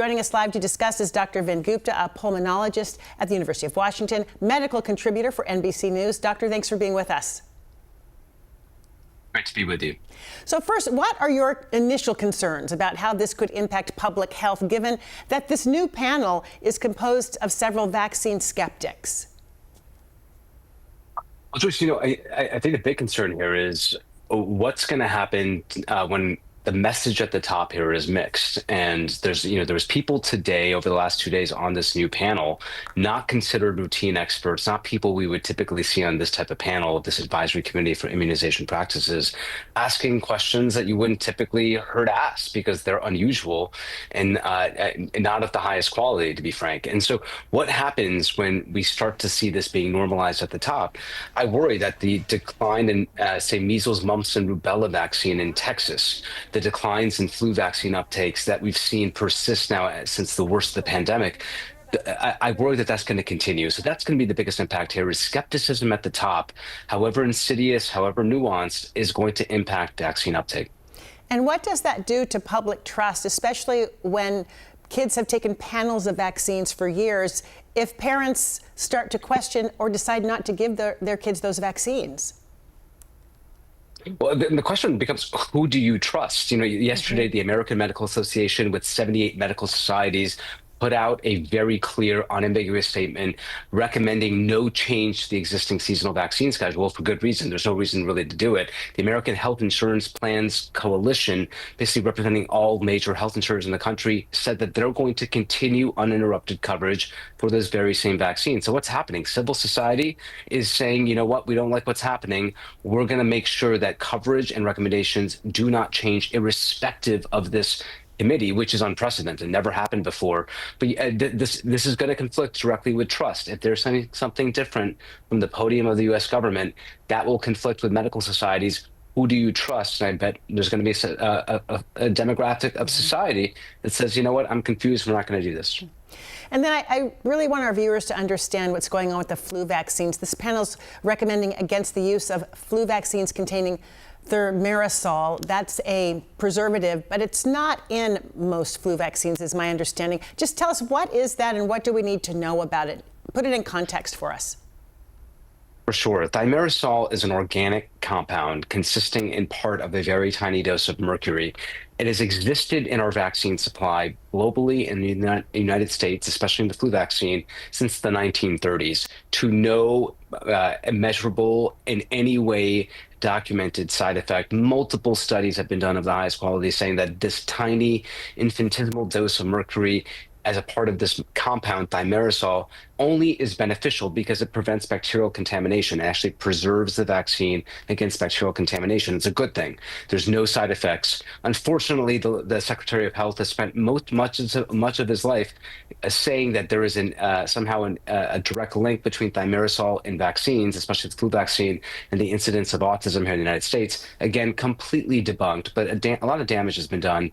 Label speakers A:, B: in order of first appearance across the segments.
A: Joining us live to discuss is Dr. Vin Gupta, a pulmonologist at the University of Washington, medical contributor for NBC News. Doctor, thanks for being with us.
B: Great to be with you.
A: So first, what are your initial concerns about how this could impact public health, given that this new panel is composed of several vaccine skeptics?
B: Well, Joyce, I think the big concern here is what's going to happen when the message at the top here is mixed. And there's people today over the last 2 days on this new panel, not considered routine experts, not people we would typically see on this type of panel, this advisory committee for immunization practices, asking questions that you wouldn't typically heard asked because they're unusual and not of the highest quality, to be frank. And so what happens when we start to see this being normalized at the top? I worry that the decline in, say, measles, mumps, and rubella vaccine in Texas, the declines in flu vaccine uptakes that we've seen persist now since the worst of the pandemic, I worry that that's going to continue. So that's going to be the biggest impact here is skepticism at the top, however insidious, however nuanced, is going to impact vaccine uptake.
A: And what does that do to public trust, especially when kids have taken panels of vaccines for years, if parents start to question or decide not to give their kids those vaccines?
B: Well, the question becomes, who do you trust? Yesterday, the American Medical Association with 78 medical societies put out a very clear, unambiguous statement recommending no change to the existing seasonal vaccine schedule for good reason. There's no reason really to do it. The American Health Insurance Plans Coalition, basically representing all major health insurers in the country, said that they're going to continue uninterrupted coverage for those very same vaccines. So what's happening? Civil society is saying, you know what, we don't like what's happening. We're going to make sure that coverage and recommendations do not change irrespective of this committee, which is unprecedented, never happened before. But this is going to conflict directly with trust. If there's something different from the podium of the U.S. government, that will conflict with medical societies. Who do you trust? And I bet there's going to be a demographic of society that says, you know what, I'm confused. We're not going to do this.
A: And then I really want our viewers to understand what's going on with the flu vaccines. This panel's recommending against the use of flu vaccines containing thimerosal. That's a preservative, but it's not in most flu vaccines, is my understanding. Just tell us, what is that and what do we need to know about it? Put it in context for us.
B: For sure. Thimerosal is an organic compound consisting in part of a very tiny dose of mercury. It has existed in our vaccine supply globally in the United States, especially in the flu vaccine, since the 1930s, to no measurable, in any way documented side effect. Multiple studies have been done of the highest quality saying that this tiny infinitesimal dose of mercury as a part of this compound, thimerosal, only is beneficial because it prevents bacterial contamination. It actually preserves the vaccine against bacterial contamination. It's a good thing. There's no side effects. Unfortunately, the Secretary of Health has spent much of his life saying that there is somehow a direct link between thimerosal and vaccines, especially the flu vaccine, and the incidence of autism here in the United States. Again, completely debunked, but a lot of damage has been done.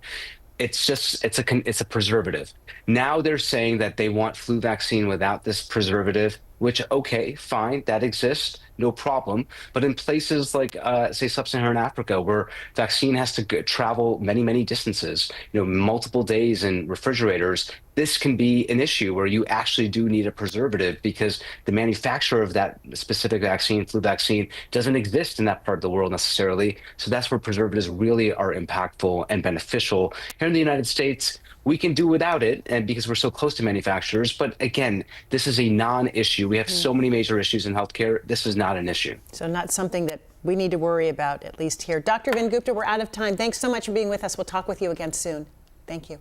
B: It's a preservative. Now they're saying that they want flu vaccine without this preservative, which, okay, fine, that exists, no problem. But in places like, say, sub-Saharan Africa, where vaccine has to travel many, many distances, multiple days in refrigerators, this can be an issue where you actually do need a preservative because the manufacturer of that specific vaccine, flu vaccine, doesn't exist in that part of the world necessarily. So that's where preservatives really are impactful and beneficial. Here in the United States, we can do without it, and because we're so close to manufacturers. But again, this is a non-issue. We have so many major issues in healthcare. This is not an issue.
A: So not something that we need to worry about, at least here. Dr. Vin Gupta, we're out of time. Thanks so much for being with us. We'll talk with you again soon. Thank you.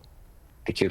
B: Thank you.